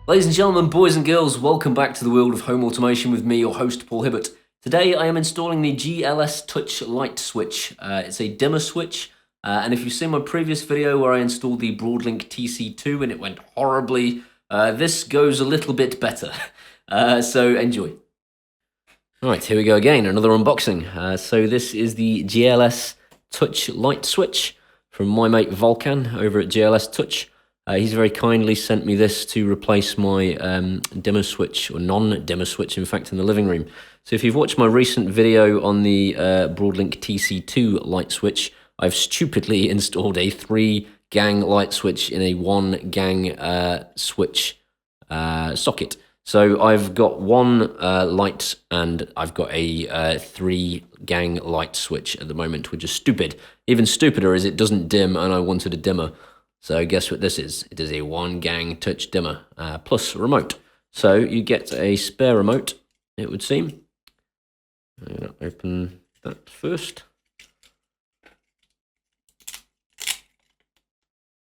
Ladies and gentlemen, boys and girls, welcome back to the world of home automation with me, your host, Paul Hibbert. Today I am installing the GLS Touch light switch. It's a dimmer switch, and if you've seen my previous video where I installed the Broadlink TC2 and it went horribly, this goes a little bit better. So enjoy. Alright, here we go again, another unboxing. So this is the GLS Touch light switch from my mate Volkan over at GLS Touch. He's very kindly sent me this to replace my dimmer switch, or non-dimmer switch, in fact, in the living room. So if you've watched my recent video on the Broadlink TC2 light switch, I've stupidly installed a 3-gang light switch in a 1-gang switch socket. So I've got one light and I've got a 3-gang light switch at the moment, which is stupid. Even stupider is it doesn't dim, and I wanted a dimmer. So guess what this is? It is a 1-gang touch dimmer plus remote. So you get a spare remote, it would seem. I'm going to open that first.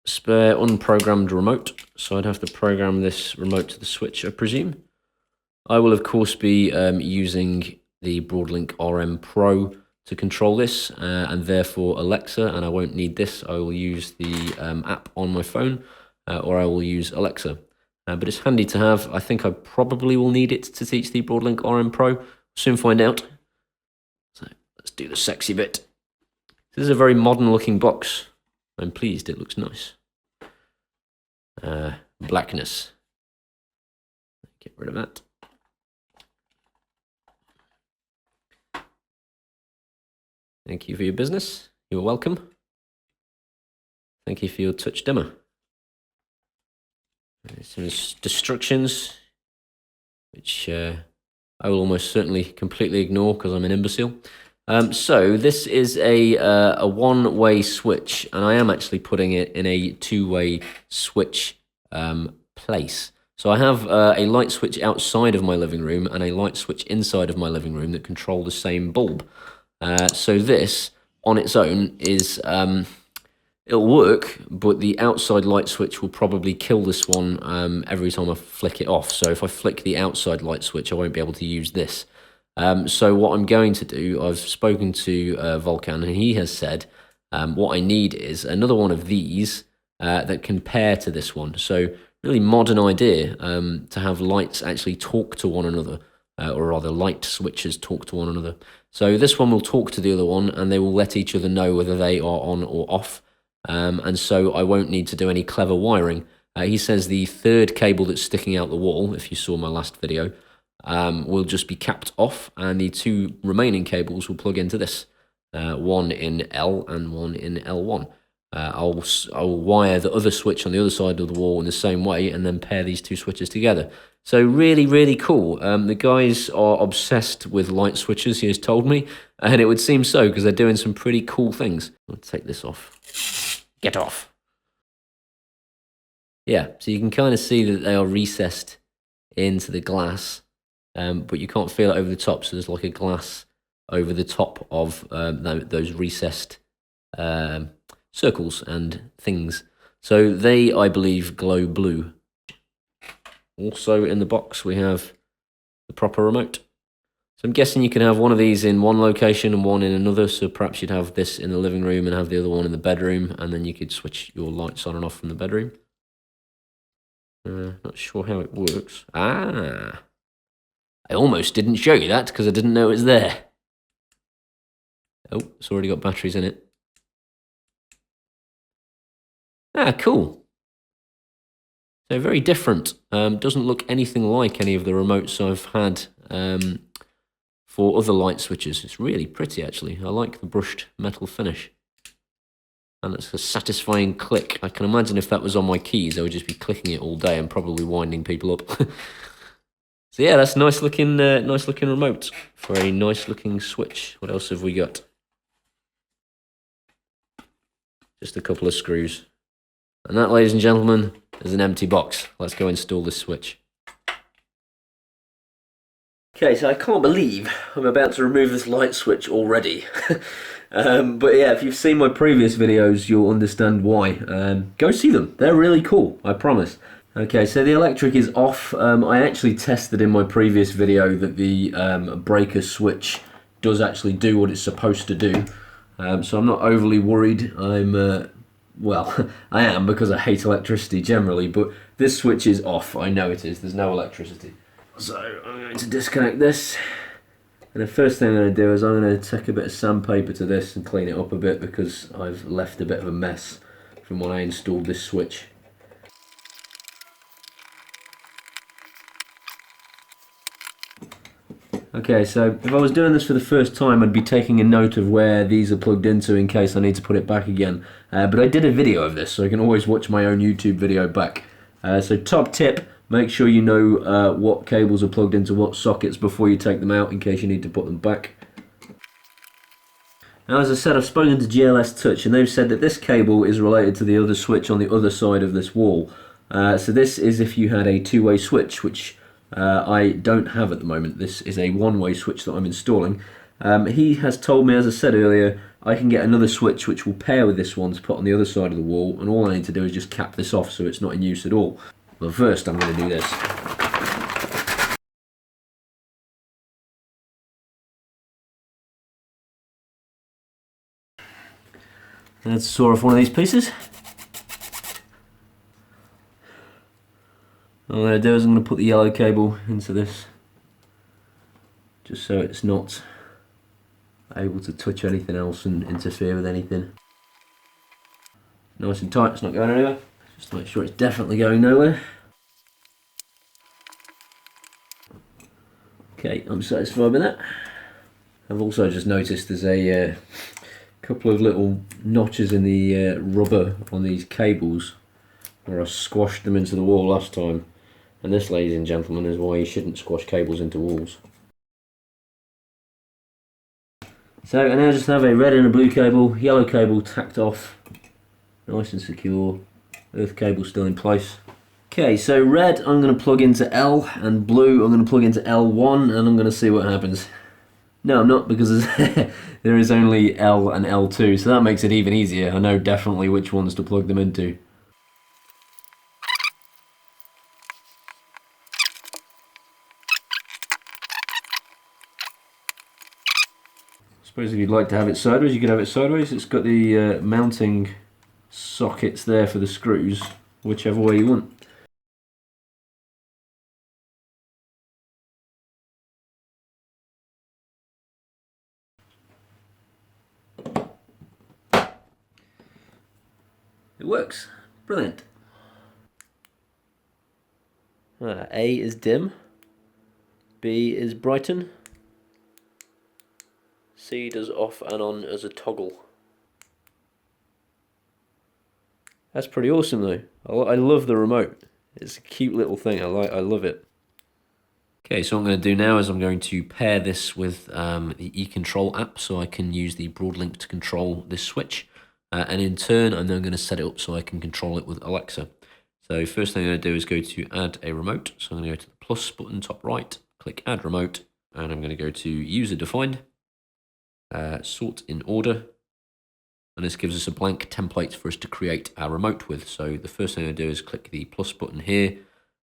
Spare unprogrammed remote. So I'd have to program this remote to the switch, I presume. I will of course be using the Broadlink RM Pro to control this, and therefore Alexa, and I won't need this. I will use the app on my phone, or I will use Alexa. But it's handy to have. I think I probably will need it to teach the Broadlink RM Pro. Soon find out. So let's do the sexy bit. This is a very modern looking box. I'm pleased, it looks nice. Blackness. Get rid of that. Thank you for your business. You're welcome. Thank you for your touch dimmer. Some instructions, which I will almost certainly completely ignore because I'm an imbecile. So this is a one-way switch, and I am actually putting it in a two-way switch place. So I have a light switch outside of my living room and a light switch inside of my living room that control the same bulb. So this, on its own, is it'll work, but the outside light switch will probably kill this one every time I flick it off. So if I flick the outside light switch, I won't be able to use this. So what I'm going to do, I've spoken to Volkan, and he has said what I need is another one of these that can pair to this one. So really modern idea to have lights actually talk to one another, or rather light switches talk to one another. So this one will talk to the other one, and they will let each other know whether they are on or off. And so I won't need to do any clever wiring. He says the third cable that's sticking out the wall, if you saw my last video, will just be capped off, and the two remaining cables will plug into this. One in L and one in L1. I'll wire the other switch on the other side of the wall in the same way, and then pair these two switches together. So really, really cool. The guys are obsessed with light switches, he has told me, and it would seem so because they're doing some pretty cool things. I'll take this off. Get off. Yeah, so you can kind of see that they are recessed into the glass, but you can't feel it over the top, so there's like a glass over the top of those recessed circles and things. So they, I believe, glow blue. Also in the box we have the proper remote. So I'm guessing you can have one of these in one location and one in another, so perhaps you'd have this in the living room and have the other one in the bedroom, and then you could switch your lights on and off from the bedroom. Not sure how it works. I almost didn't show you that because I didn't know it was there. Oh, it's already got batteries in it. Cool. So very different. Doesn't look anything like any of the remotes I've had for other light switches. It's really pretty, actually. I like the brushed metal finish. And it's a satisfying click. I can imagine if that was on my keys, I would just be clicking it all day and probably winding people up. So yeah, that's nice looking remote for a nice looking switch. What else have we got? Just a couple of screws. And that, ladies and gentlemen, is an empty box. Let's go install this switch. Okay, so I can't believe I'm about to remove this light switch already. But yeah, if you've seen my previous videos, you'll understand why. Go see them. They're really cool, I promise. Okay, so the electric is off. I actually tested in my previous video that the breaker switch does actually do what it's supposed to do. So I'm not overly worried. Well, I am because I hate electricity generally, but this switch is off. I know it is. There's no electricity. So I'm going to disconnect this. And the first thing I'm going to do is I'm going to take a bit of sandpaper to this and clean it up a bit because I've left a bit of a mess from when I installed this switch. Okay, so if I was doing this for the first time, I'd be taking a note of where these are plugged into in case I need to put it back again. But I did a video of this, so I can always watch my own YouTube video back. So top tip, make sure you know what cables are plugged into what sockets before you take them out in case you need to put them back. Now, as I said, I've spoken to GLS Touch and they've said that this cable is related to the other switch on the other side of this wall. So this is if you had a two-way switch, which I don't have at the moment. This is a one-way switch that I'm installing. He has told me, as I said earlier, I can get another switch which will pair with this one to put on the other side of the wall, and all I need to do is just cap this off so it's not in use at all. But first I'm going to do this. Let's saw off one of these pieces. All I'm going to do is I'm going to put the yellow cable into this, just so it's not able to touch anything else and interfere with anything. Nice and tight, it's not going anywhere. Just to make sure it's definitely going nowhere. Okay, I'm satisfied with that. I've also just noticed there's a couple of little notches in the rubber on these cables where I squashed them into the wall last time. And this, ladies and gentlemen, is why you shouldn't squash cables into walls. So I now just have a red and a blue cable, yellow cable tacked off, nice and secure, earth cable still in place. Okay, so red I'm going to plug into L, and blue I'm going to plug into L1, and I'm going to see what happens. No, I'm not, because there is only L and L2, so that makes it even easier. I know definitely which ones to plug them into. I suppose if you'd like to have it sideways, you could have it sideways. It's got the mounting sockets there for the screws, whichever way you want. It works. Brilliant. A is dim, B is brighten, C does off and on as a toggle. That's pretty awesome though. I love the remote. It's a cute little thing. I love it. Okay, so what I'm going to do now is I'm going to pair this with the eControl app so I can use the Broadlink to control this switch. And in turn, I'm then going to set it up so I can control it with Alexa. So first thing I'm going to do is go to add a remote. So I'm going to go to the plus button top right, click add remote, and I'm going to go to user defined, sort in order. And this gives us a blank template for us to create our remote with. So the first thing I do is click the plus button here,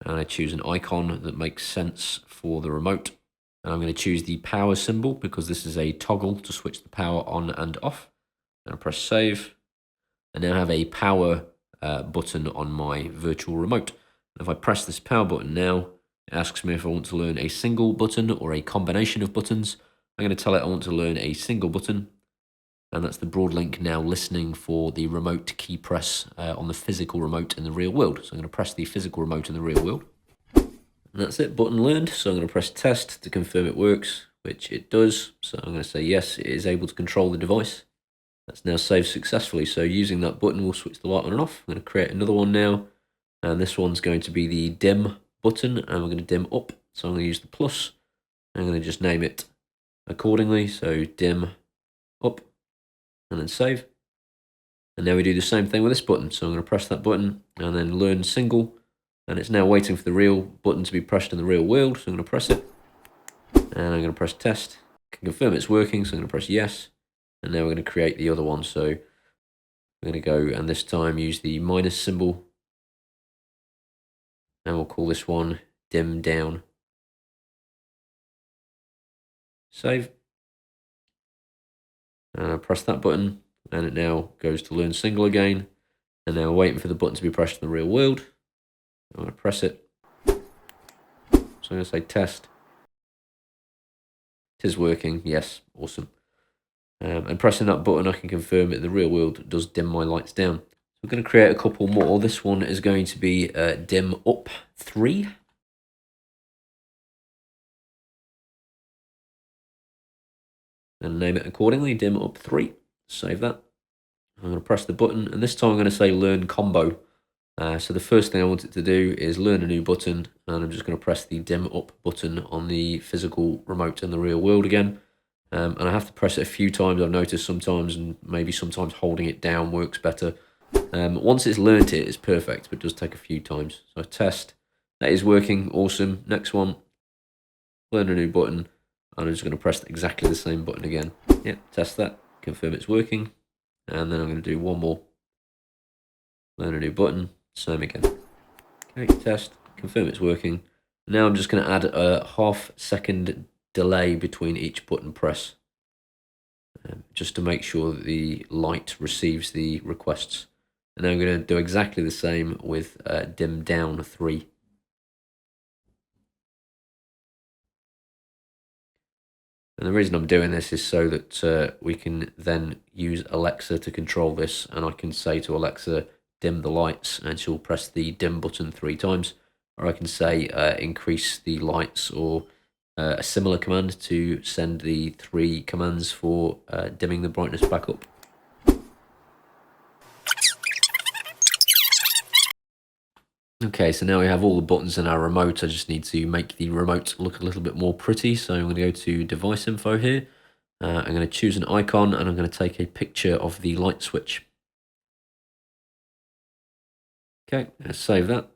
and I choose an icon that makes sense for the remote. And I'm going to choose the power symbol because this is a toggle to switch the power on and off. And I press save. I now have a power button on my virtual remote. And if I press this power button now, it asks me if I want to learn a single button or a combination of buttons. I'm going to tell it I want to learn a single button. And that's the Broadlink now listening for the remote key press on the physical remote in the real world. So I'm going to press the physical remote in the real world. And that's it, button learned. So I'm going to press test to confirm it works, which it does. So I'm going to say yes, it is able to control the device. That's now saved successfully. So using that button, we'll switch the light on and off. I'm going to create another one now. And this one's going to be the dim button, and we're going to dim up. So I'm going to use the plus. I'm going to just name it accordingly. So dim up, and then save. And now we do the same thing with this button. So I'm going to press that button and then learn single. And it's now waiting for the real button to be pressed in the real world. So I'm going to press it. And I'm going to press test. I can confirm it's working. So I'm going to press yes. And now we're going to create the other one. So we're going to go and this time use the minus symbol and we'll call this one dim down. Save. And I press that button, and it now goes to learn single again. And now we're waiting for the button to be pressed in the real world. I'm going to press it. So I'm going to say test. It is working. Yes, awesome. And pressing that button, I can confirm that the real world does dim my lights down. So we're going to create a couple more. This one is going to be dim up 3. And name it accordingly, dim up 3. Save that. I'm going to press the button, and this time I'm going to say learn combo. So the first thing I want it to do is learn a new button, and I'm just going to press the dim up button on the physical remote in the real world again. And I have to press it a few times, I've noticed sometimes, and maybe sometimes holding it down works better. Once it's learnt it, it's perfect, but it does take a few times. So test, that is working, awesome. Next one, learn a new button, and I'm just going to press exactly the same button again. Yeah, test that, confirm it's working, and then I'm going to do one more. Learn a new button, same again. Okay, test, confirm it's working. Now I'm just going to add a half-second delay between each button press, just to make sure that the light receives the requests. And then I'm going to do exactly the same with dim down 3. And the reason I'm doing this is so that we can then use Alexa to control this, and I can say to Alexa, dim the lights, and she'll press the dim button 3 times. Or I can say increase the lights, or a similar command to send the 3 commands for dimming the brightness back up. Okay, so now we have all the buttons in our remote. I just need to make the remote look a little bit more pretty. So I'm going to go to device info here. I'm going to choose an icon, and I'm going to take a picture of the light switch. Okay, let's save that.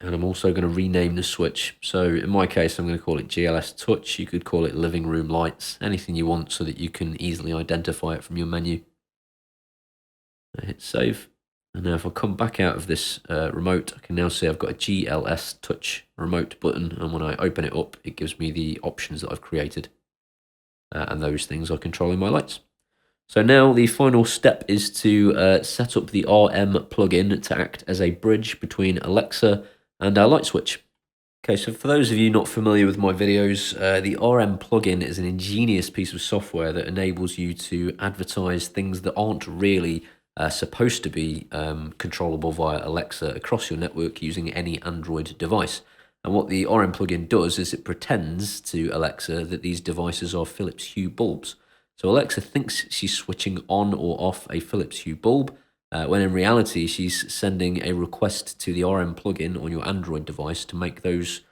And I'm also going to rename the switch. So in my case, I'm going to call it GLS Touch. You could call it living room lights, anything you want so that you can easily identify it from your menu. I hit save. And now if I come back out of this remote, I can now see I've got a GLS Touch remote button. And when I open it up, it gives me the options that I've created. And those things are controlling my lights. So now the final step is to set up the RM plugin to act as a bridge between Alexa and our light switch. Okay, so for those of you not familiar with my videos, the RM plugin is an ingenious piece of software that enables you to advertise things that aren't really supposed to be controllable via Alexa across your network using any Android device. And what the RM plugin does is it pretends to Alexa that these devices are Philips Hue bulbs. So Alexa thinks she's switching on or off a Philips Hue bulb, when in reality she's sending a request to the RM plugin on your Android device to make those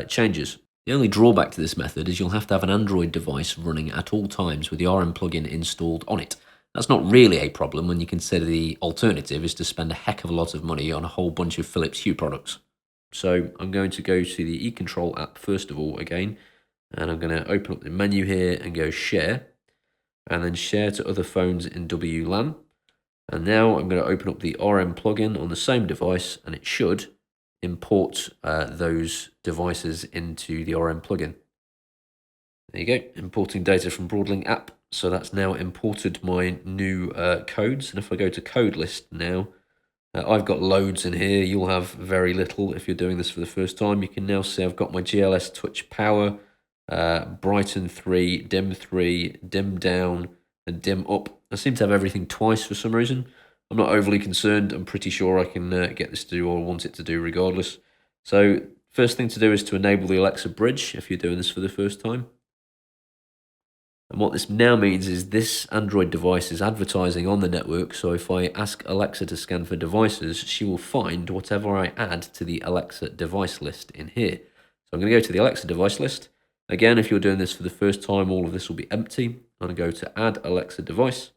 changes. The only drawback to this method is you'll have to have an Android device running at all times with the RM plugin installed on it. That's not really a problem when you consider the alternative is to spend a heck of a lot of money on a whole bunch of Philips Hue products. So I'm going to go to the eControl app first of all again, and I'm going to open up the menu here and go share, and then share to other phones in WLAN. And now I'm going to open up the RM plugin on the same device, and it should import those devices into the RM plugin. There you go, importing data from Broadlink app. So that's now imported my new codes. And if I go to code list now, I've got loads in here. You'll have very little if you're doing this for the first time. You can now see I've got my GLS Touch Power, Brighten 3, Dim 3, Dim Down, and Dim Up. I seem to have everything twice for some reason. I'm not overly concerned. I'm pretty sure I can get this to do what I want it to do regardless. So first thing to do is to enable the Alexa bridge if you're doing this for the first time. And what this now means is this Android device is advertising on the network, so if I ask Alexa to scan for devices, she will find whatever I add to the Alexa device list in here. So I'm going to go to the Alexa device list. Again, if you're doing this for the first time, all of this will be empty. I'm going to go to add Alexa device.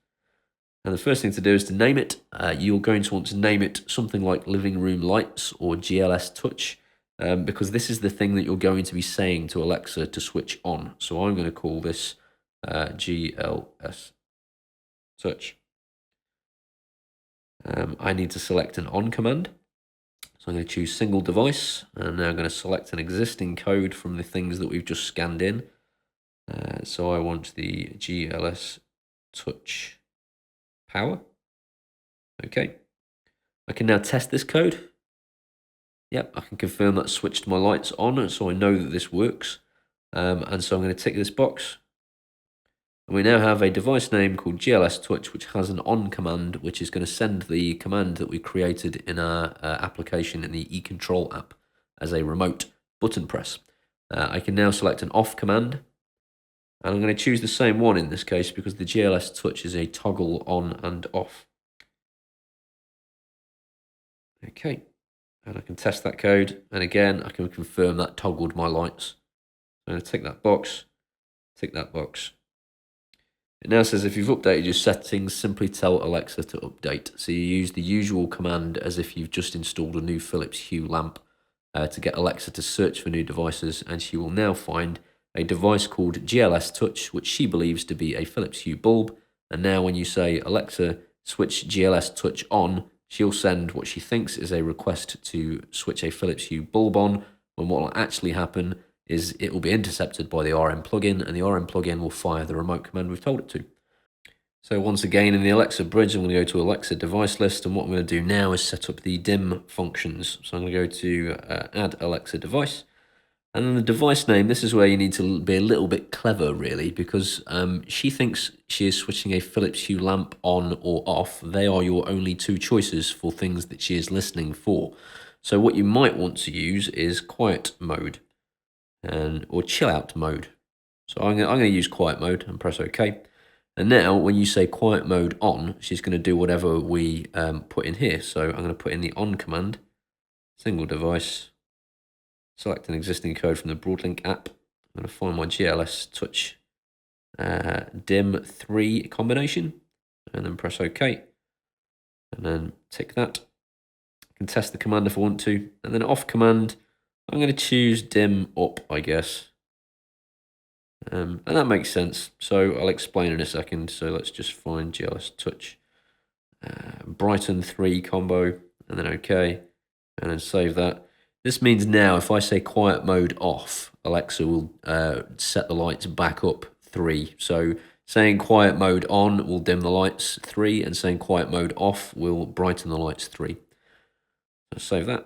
And the first thing to do is to name it. You're going to want to name it something like living room lights or GLS touch, because this is the thing that you're going to be saying to Alexa to switch on. So I'm going to call this GLS touch. I need to select an on command. So I'm going to choose single device, and now I'm going to select an existing code from the things that we've just scanned in. So I want the GLS touch power. Okay. I can now test this code. Yep, I can confirm that switched my lights on, so I know that this works. And so I'm going to tick this box. And we now have a device name called GLS Touch, which has an on command, which is going to send the command that we created in our application in the eControl app as a remote button press. I can now select an off command, and I'm going to choose the same one in this case because the GLS Touch is a toggle on and off. Okay, and I can test that code, and again, I can confirm that toggled my lights. I'm going to tick that box, tick that box. It now says if you've updated your settings, simply tell Alexa to update. So you use the usual command as if you've just installed a new Philips Hue lamp to get Alexa to search for new devices, and she will now find a device called GLS Touch, which she believes to be a Philips Hue bulb. And now when you say, Alexa, switch GLS Touch on, she'll send what she thinks is a request to switch a Philips Hue bulb on, when what will actually happen is it will be intercepted by the RM plugin, and the RM plugin will fire the remote command we've told it to. So once again, in the Alexa bridge, I'm going to go to Alexa device list, and what I'm going to do now is set up the dim functions. So I'm going to go to add Alexa device, and then the device name. This is where you need to be a little bit clever, really, because she thinks she is switching a Philips Hue lamp on or off. They are your only two choices for things that she is listening for. So what you might want to use is quiet mode. Or chill out mode. So I'm going to use quiet mode and press OK. And now when you say quiet mode on, she's going to do whatever we put in here. So I'm going to put in the on command, single device, select an existing code from the Broadlink app. I'm going to find my GLS Touch DIM 3 combination, and then press OK. And then tick that. I can test the command if I want to. And then off command, I'm going to choose dim up, I guess. And that makes sense. So I'll explain in a second. So let's just find GLS Touch Brighton 3 combo, and then OK, and then save that. This means now if I say quiet mode off, Alexa will set the lights back up 3. So saying quiet mode on will dim the lights 3, and saying quiet mode off will brighten the lights 3. So save that.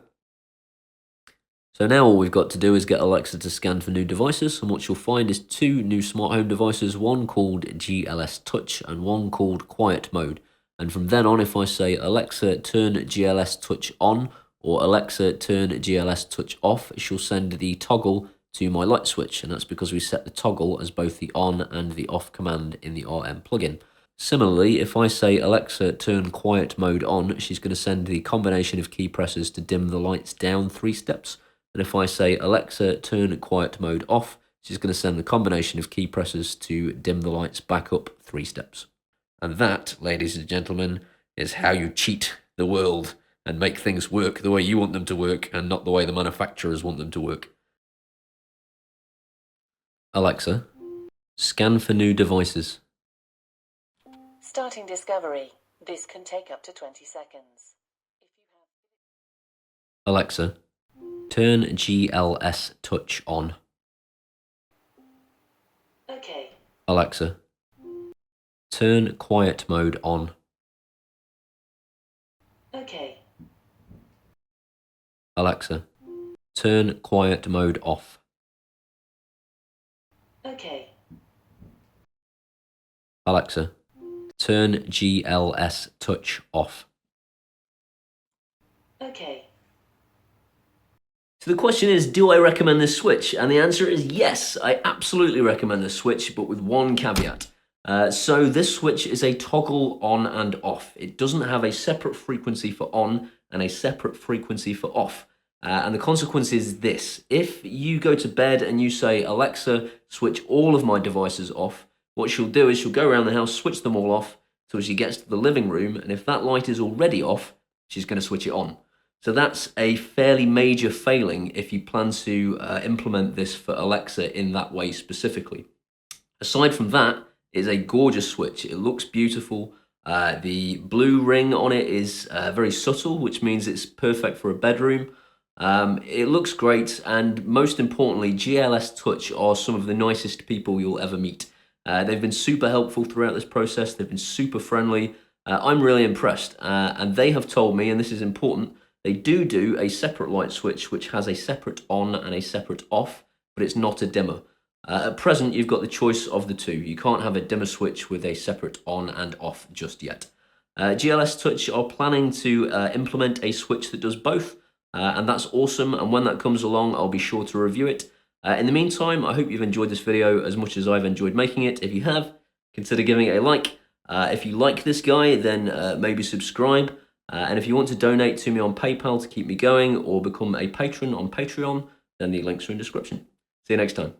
So now all we've got to do is get Alexa to scan for new devices, and what you'll find is 2 new smart home devices, one called GLS Touch and one called Quiet Mode. And from then on, if I say, Alexa, turn GLS Touch on, or Alexa, turn GLS Touch off, she'll send the toggle to my light switch, and that's because we set the toggle as both the on and the off command in the RM plugin. Similarly, if I say, Alexa, turn quiet mode on, she's going to send the combination of key presses to dim the lights down 3 steps. And if I say, Alexa, turn quiet mode off, she's going to send the combination of key presses to dim the lights back up 3 steps. And that, ladies and gentlemen, is how you cheat the world and make things work the way you want them to work and not the way the manufacturers want them to work. Alexa, scan for new devices. Starting discovery. This can take up to 20 seconds. Alexa, turn GLS Touch on. Okay. Alexa, turn quiet mode on. Okay. Alexa, turn quiet mode off. Okay. Alexa, turn GLS Touch off. Okay. So the question is, do I recommend this switch? And the answer is yes, I absolutely recommend this switch, but with one caveat. So this switch is a toggle on and off. It doesn't have a separate frequency for on and a separate frequency for off. And the consequence is this. If you go to bed and you say, Alexa, switch all of my devices off, what she'll do is she'll go around the house, switch them all off till she gets to the living room, and if that light is already off, she's going to switch it on. So that's a fairly major failing if you plan to implement this for Alexa in that way specifically. Aside from that, it's a gorgeous switch. It looks beautiful. The blue ring on it is very subtle, which means it's perfect for a bedroom. It looks great, and most importantly, GLS Touch are some of the nicest people you'll ever meet. They've been super helpful throughout this process. They've been super friendly. I'm really impressed, and they have told me, and this is important, they do a separate light switch which has a separate on and a separate off, but it's not a dimmer. At present, you've got the choice of the two. You can't have a dimmer switch with a separate on and off just yet. GLS Touch are planning to implement a switch that does both, and that's awesome, and when that comes along, I'll be sure to review it. In the meantime, I hope you've enjoyed this video as much as I've enjoyed making it. If you have, consider giving it a like. If you like this guy, then maybe subscribe. And if you want to donate to me on PayPal to keep me going or become a patron on Patreon, then the links are in the description. See you next time.